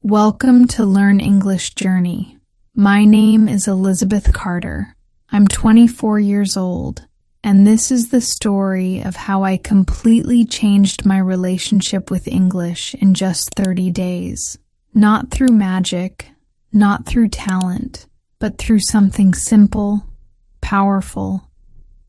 Welcome to Learn English Journey. My name is Elizabeth Carter. I'm 24 years old, and this is the story of how I completely changed my relationship with English in just 30 days. Not through magic, not through talent, but through something simple, powerful,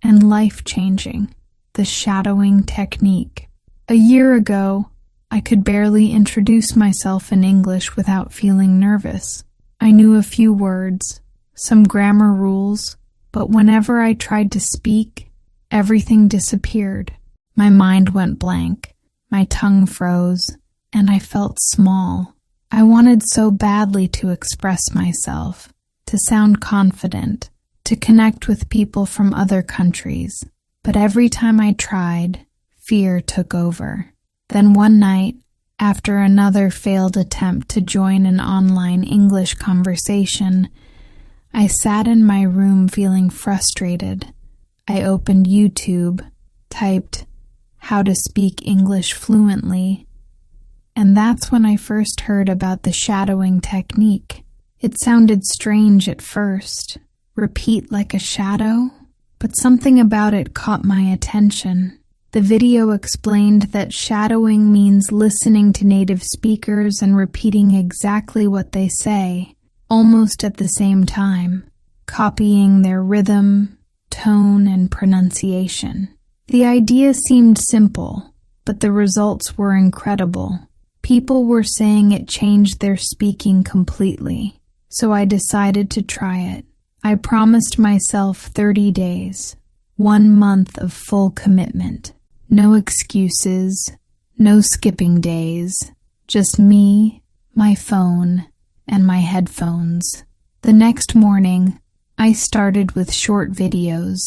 and life-changing: the shadowing technique. A year ago, I could barely introduce myself in English without feeling nervous. I knew a few words, some grammar rules, but whenever I tried to speak, everything disappeared. My mind went blank, my tongue froze, and I felt small. I wanted so badly to express myself, to sound confident, to connect with people from other countries. But every time I tried, fear took over. Then one night, after another failed attempt to join an online English conversation, I sat in my room feeling frustrated. I opened YouTube, typed, "How to speak English fluently," and that's when I first heard about the shadowing technique. It sounded strange at first. Repeat like a shadow? But something about it caught my attention. The video explained that shadowing means listening to native speakers and repeating exactly what they say, almost at the same time, copying their rhythm, tone, and pronunciation. The idea seemed simple, but the results were incredible. People were saying it changed their speaking completely, so I decided to try it. I promised myself 30 days, 1 month of full commitment. No excuses, no skipping days, just me, my phone, and my headphones. The next morning, I started with short videos.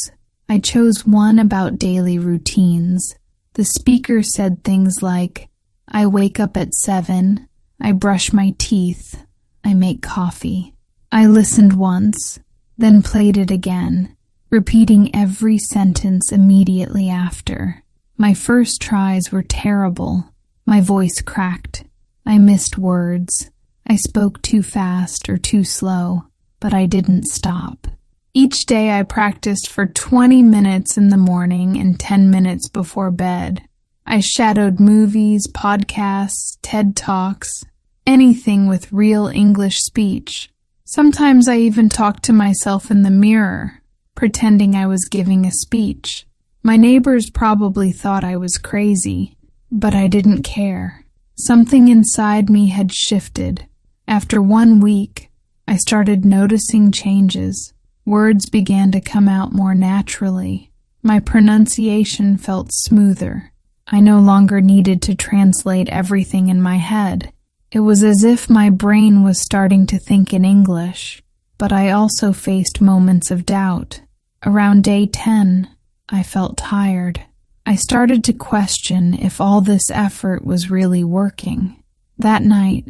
I chose one about daily routines. The speaker said things like, "I wake up at 7, I brush my teeth, I make coffee." I listened once, then played it again, repeating every sentence immediately after. My first tries were terrible. My voice cracked. I missed words. I spoke too fast or too slow, but I didn't stop. Each day I practiced for 20 minutes in the morning and 10 minutes before bed. I shadowed movies, podcasts, TED Talks, anything with real English speech. Sometimes I even talked to myself in the mirror, pretending I was giving a speech. My neighbors probably thought I was crazy, but I didn't care. Something inside me had shifted. After 1 week, I started noticing changes. Words began to come out more naturally. My pronunciation felt smoother. I no longer needed to translate everything in my head. It was as if my brain was starting to think in English, but I also faced moments of doubt. Around day 10, I felt tired. I started to question if all this effort was really working. That night,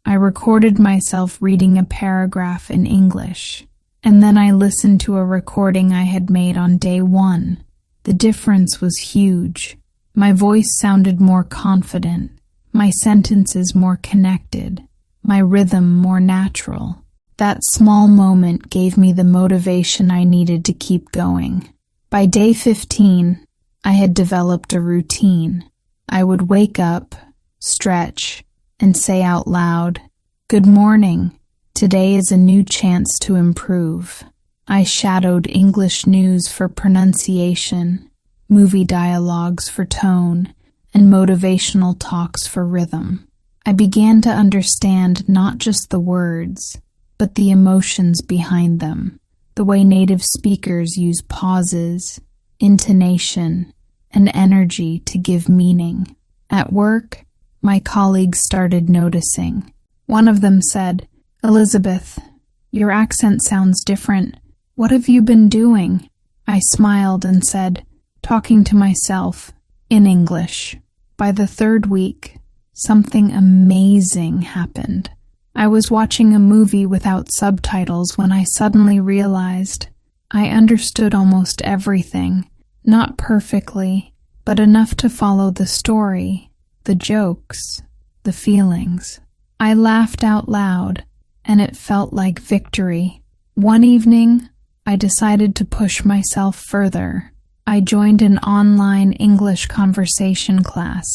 I recorded myself reading a paragraph in English, and then I listened to a recording I had made on day 1. The difference was huge. My voice sounded more confident, my sentences more connected, my rhythm more natural. That small moment gave me the motivation I needed to keep going. By day 15, I had developed a routine. I would wake up, stretch, and say out loud, "Good morning. Today is a new chance to improve." I shadowed English news for pronunciation, movie dialogues for tone, and motivational talks for rhythm. I began to understand not just the words, but the emotions behind them. The way native speakers use pauses, intonation, and energy to give meaning. At work, my colleagues started noticing. One of them said, "Elizabeth, your accent sounds different. What have you been doing?" I smiled and said, "Talking to myself," in English. By the 3rd week, something amazing happened. I was watching a movie without subtitles when I suddenly realized I understood almost everything, not perfectly, but enough to follow the story, the jokes, the feelings. I laughed out loud, and it felt like victory. One evening, I decided to push myself further. I joined an online English conversation class.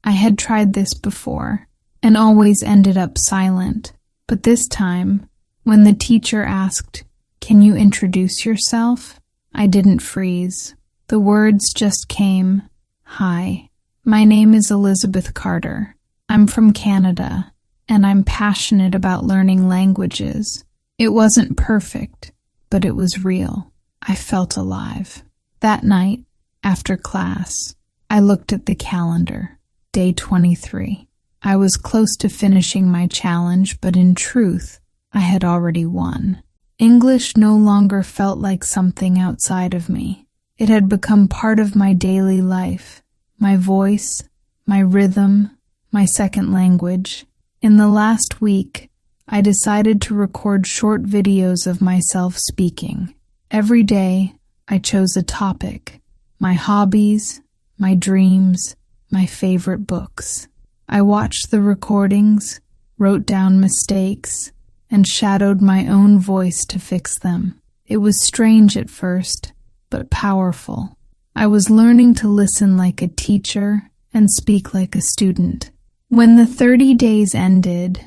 I had tried this before, and always ended up silent. But this time, when the teacher asked, "Can you introduce yourself?" I didn't freeze. The words just came. "Hi, my name is Elizabeth Carter. I'm from Canada, and I'm passionate about learning languages." It wasn't perfect, but it was real. I felt alive. That night, after class, I looked at the calendar. Day 23. I was close to finishing my challenge, but in truth, I had already won. English no longer felt like something outside of me. It had become part of my daily life, my voice, my rhythm, my second language. In the last week, I decided to record short videos of myself speaking. Every day, I chose a topic, my hobbies, my dreams, my favorite books. I watched the recordings, wrote down mistakes, and shadowed my own voice to fix them. It was strange at first, but powerful. I was learning to listen like a teacher and speak like a student. When the 30 days ended,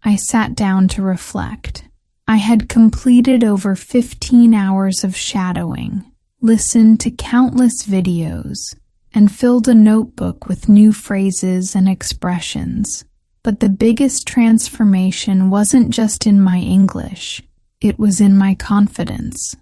I sat down to reflect. I had completed over 15 hours of shadowing, listened to countless videos, and filled a notebook with new phrases and expressions. But the biggest transformation wasn't just in my English, it was in my confidence.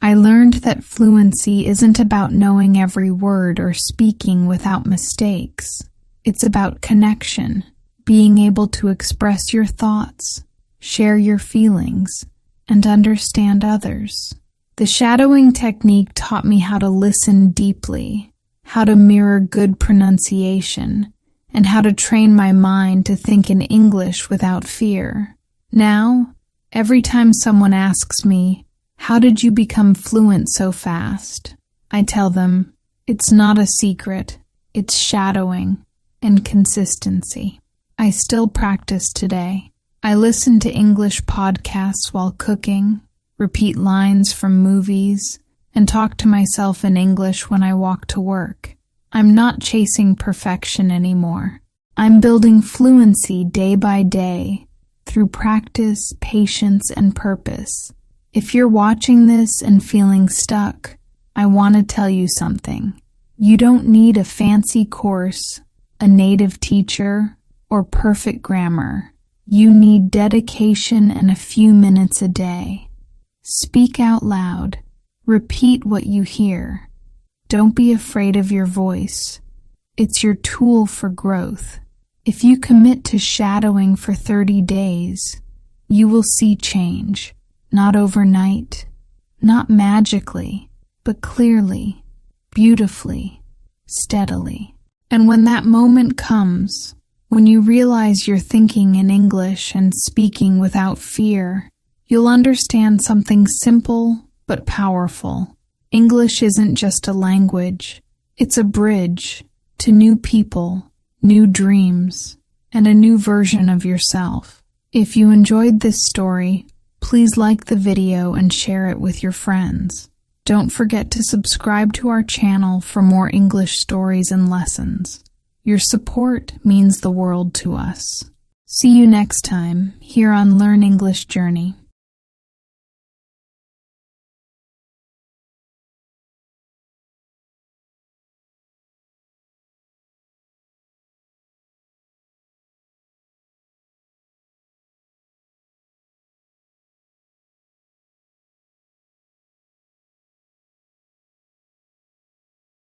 I learned that fluency isn't about knowing every word or speaking without mistakes. It's about connection, being able to express your thoughts, share your feelings, and understand others. The shadowing technique taught me how to listen deeply, how to mirror good pronunciation, and how to train my mind to think in English without fear. Now, every time someone asks me, "How did you become fluent so fast?" I tell them, it's not a secret, it's shadowing and consistency. I still practice today. I listen to English podcasts while cooking, repeat lines from movies, and talk to myself in English when I walk to work. I'm not chasing perfection anymore. I'm building fluency day by day through practice, patience, and purpose. If you're watching this and feeling stuck, I want to tell you something. You don't need a fancy course, a native teacher, or perfect grammar. You need dedication and a few minutes a day. Speak out loud. Repeat what you hear. Don't be afraid of your voice. It's your tool for growth. If you commit to shadowing for 30 days, you will see change. Not overnight, not magically, but clearly, beautifully, steadily. And when that moment comes, when you realize you're thinking in English and speaking without fear, you'll understand something simple but powerful. English isn't just a language. It's a bridge to new people, new dreams, and a new version of yourself. If you enjoyed this story, please like the video and share it with your friends. Don't forget to subscribe to our channel for more English stories and lessons. Your support means the world to us. See you next time here on Learn English Journey.